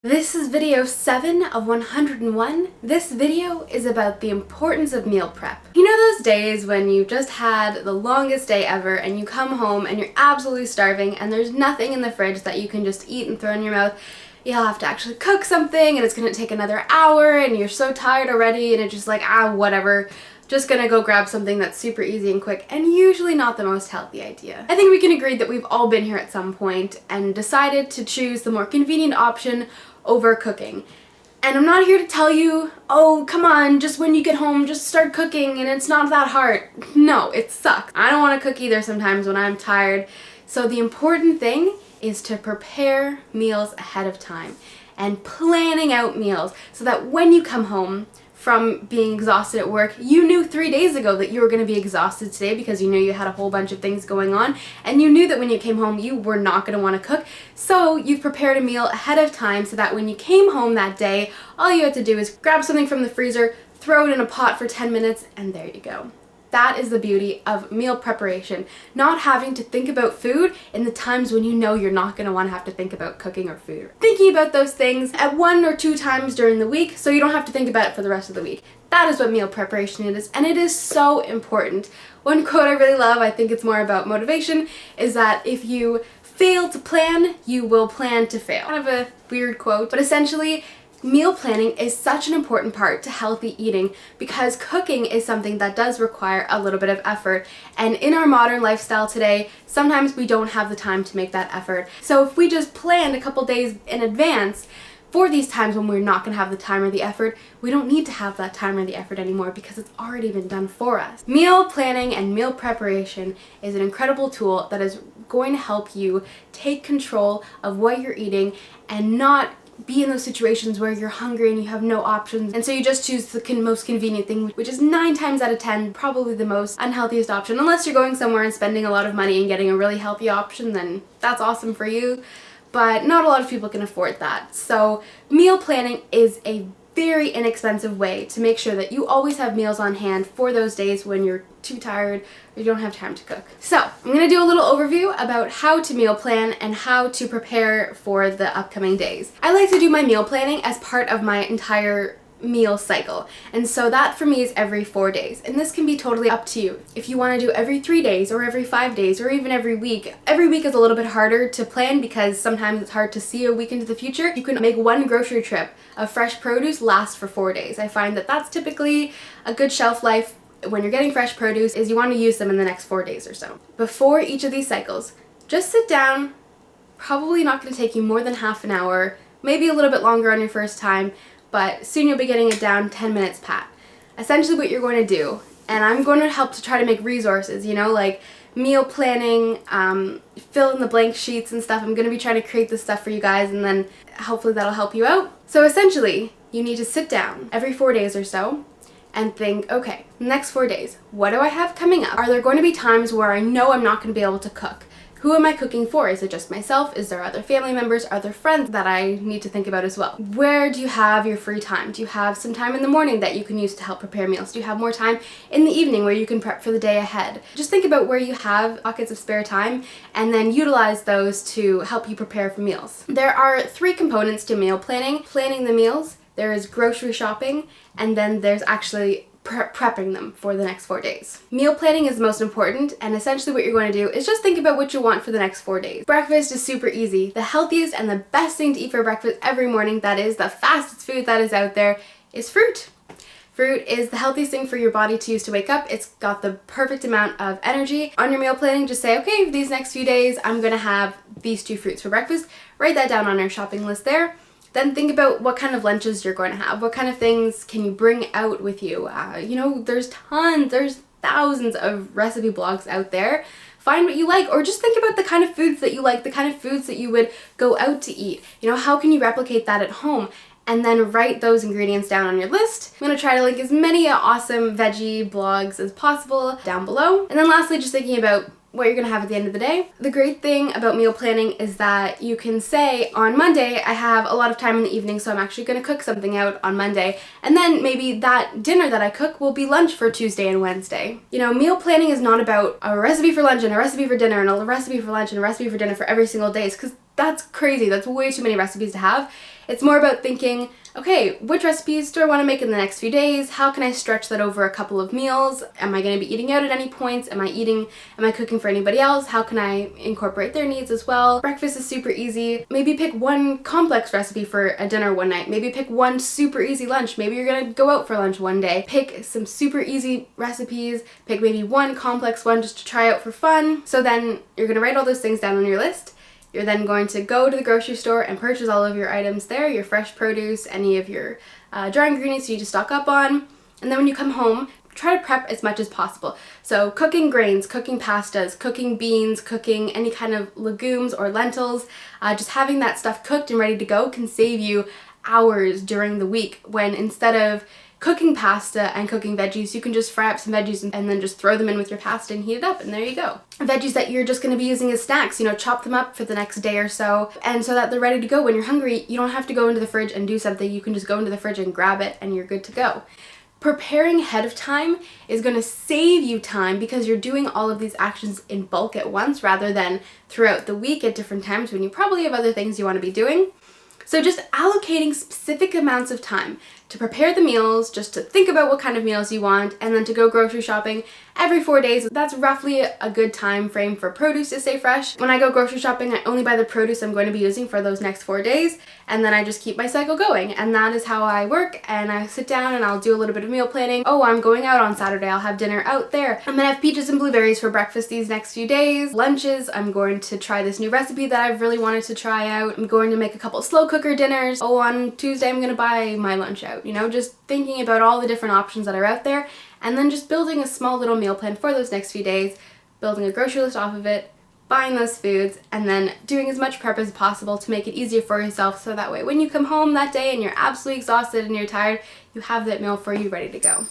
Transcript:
This is video 7 of 101. This video is about the importance of meal prep. You know those days when you just had the longest day ever and you come home and you're absolutely starving and there's nothing in the fridge that you can just eat and throw in your mouth? You'll have to actually cook something and it's gonna take another hour and you're so tired already and it's just like, whatever. Just gonna go grab something that's super easy and quick and usually not the most healthy idea. I think we can agree that we've all been here at some point and decided to choose the more convenient option over cooking. And I'm not here to tell you, oh, come on, just when you get home, just start cooking and it's not that hard. No, it sucks. I don't want to cook either sometimes when I'm tired. So the important thing is to prepare meals ahead of time and planning out meals so that when you come home from being exhausted at work, you knew 3 days ago that you were going to be exhausted today because you knew you had a whole bunch of things going on, and you knew that when you came home you were not going to want to cook, so you've prepared a meal ahead of time so that when you came home that day, all you had to do is grab something from the freezer, throw it in a pot for 10 minutes, and there you go. That is the beauty of meal preparation, not having to think about food in the times when you know you're not going to want to have to think about cooking or food. Thinking about those things at 1 or 2 times during the week so you don't have to think about it for the rest of the week. That is what meal preparation is, and it is so important. One quote I really love, I think it's more about motivation, is that if you fail to plan, you will plan to fail. Kind of a weird quote, but essentially, meal planning is such an important part to healthy eating because cooking is something that does require a little bit of effort, and in our modern lifestyle today, sometimes we don't have the time to make that effort. So if we just planned a couple days in advance for these times when we're not going to have the time or the effort, we don't need to have that time or the effort anymore because it's already been done for us. Meal planning and meal preparation is an incredible tool that is going to help you take control of what you're eating and not be in those situations where you're hungry and you have no options, and so you just choose the most convenient thing, which is 9 times out of 10 probably the most unhealthiest option. Unless you're going somewhere and spending a lot of money and getting a really healthy option, then that's awesome for you, but not a lot of people can afford that. So meal planning is a very inexpensive way to make sure that you always have meals on hand for those days when you're too tired or you don't have time to cook. So I'm going to do a little overview about how to meal plan and how to prepare for the upcoming days. I like to do my meal planning as part of my entire meal cycle, and so that for me is every 4 days, and this can be totally up to you. If you want to do every 3 days or every 5 days or even every week is a little bit harder to plan because sometimes it's hard to see a week into the future. You can make one grocery trip of fresh produce last for 4 days. I find that that's typically a good shelf life when you're getting fresh produce, is you want to use them in the next 4 days or so. Before each of these cycles, just sit down, probably not going to take you more than half an hour, maybe a little bit longer on your first time, but soon you'll be getting it down 10 minutes pat. Essentially what you're going to do, and I'm going to help to try to make resources, you know, like meal planning, fill in the blank sheets and stuff. I'm going to be trying to create this stuff for you guys, and then hopefully that'll help you out. So essentially, you need to sit down every 4 days or so and think, okay, next 4 days, what do I have coming up? Are there going to be times where I know I'm not going to be able to cook? Who am I cooking for? Is it just myself? Is there other family members? Are there friends that I need to think about as well? Where do you have your free time? Do you have some time in the morning that you can use to help prepare meals? Do you have more time in the evening where you can prep for the day ahead? Just think about where you have pockets of spare time and then utilize those to help you prepare for meals. There are 3 components to meal planning. Planning the meals, there is grocery shopping, and then there's actually prepping them for the next 4 days. Meal planning is most important, and essentially what you're going to do is just think about what you want for the next 4 days. Breakfast is super easy. The healthiest and the best thing to eat for breakfast every morning, that is the fastest food that is out there, is fruit. Fruit is the healthiest thing for your body to use to wake up. It's got the perfect amount of energy. On your meal planning, just say, okay, for these next few days, I'm going to have these 2 fruits for breakfast. Write that down on your shopping list there. Then think about what kind of lunches you're going to have. What kind of things can you bring out with you? You know, there's thousands of recipe blogs out there. Find what you like, or just think about the kind of foods that you like, the kind of foods that you would go out to eat. You know, how can you replicate that at home? And then write those ingredients down on your list. I'm going to try to link as many awesome veggie blogs as possible down below. And then lastly, just thinking about what you're gonna have at the end of the day. The great thing about meal planning is that you can say, on Monday, I have a lot of time in the evening, so I'm actually gonna cook something out on Monday. And then maybe that dinner that I cook will be lunch for Tuesday and Wednesday. You know, meal planning is not about a recipe for lunch and a recipe for dinner and a recipe for lunch and a recipe for dinner for every single day, because that's crazy. That's way too many recipes to have. It's more about thinking, okay, which recipes do I want to make in the next few days? How can I stretch that over a couple of meals? Am I going to be eating out at any points? Am I cooking for anybody else? How can I incorporate their needs as well? Breakfast is super easy. Maybe pick one complex recipe for a dinner one night. Maybe pick one super easy lunch. Maybe you're going to go out for lunch one day. Pick some super easy recipes. Pick maybe one complex one just to try out for fun. So then you're going to write all those things down on your list. You're then going to go to the grocery store and purchase all of your items there, your fresh produce, any of your dry ingredients you need to stock up on. And then when you come home, try to prep as much as possible. So cooking grains, cooking pastas, cooking beans, cooking any kind of legumes or lentils, just having that stuff cooked and ready to go can save you hours during the week, when instead of cooking pasta and cooking veggies, you can just fry up some veggies and then just throw them in with your pasta and heat it up, and there you go. Veggies that you're just going to be using as snacks, chop them up for the next day or so, and so that they're ready to go when you're hungry. You don't have to go into the fridge and do something. You can just go into the fridge and grab it and you're good to go. Preparing ahead of time is going to save you time because you're doing all of these actions in bulk at once rather than throughout the week at different times when you probably have other things you want to be doing. So just allocating specific amounts of time to prepare the meals, just to think about what kind of meals you want, and then to go grocery shopping every 4 days. That's roughly a good time frame for produce to stay fresh. When I go grocery shopping, I only buy the produce I'm going to be using for those next 4 days, and then I just keep my cycle going. And that is how I work, and I sit down and I'll do a little bit of meal planning. Oh, I'm going out on Saturday, I'll have dinner out there. I'm gonna have peaches and blueberries for breakfast these next few days. Lunches, I'm going to try this new recipe that I've really wanted to try out. I'm going to make a couple slow cooker dinners. Oh, on Tuesday I'm gonna buy my lunch out. Just thinking about all the different options that are out there, and then just building a small little meal plan for those next few days, building a grocery list off of it, buying those foods, and then doing as much prep as possible to make it easier for yourself, so that way when you come home that day and you're absolutely exhausted and you're tired, you have that meal for you ready to go.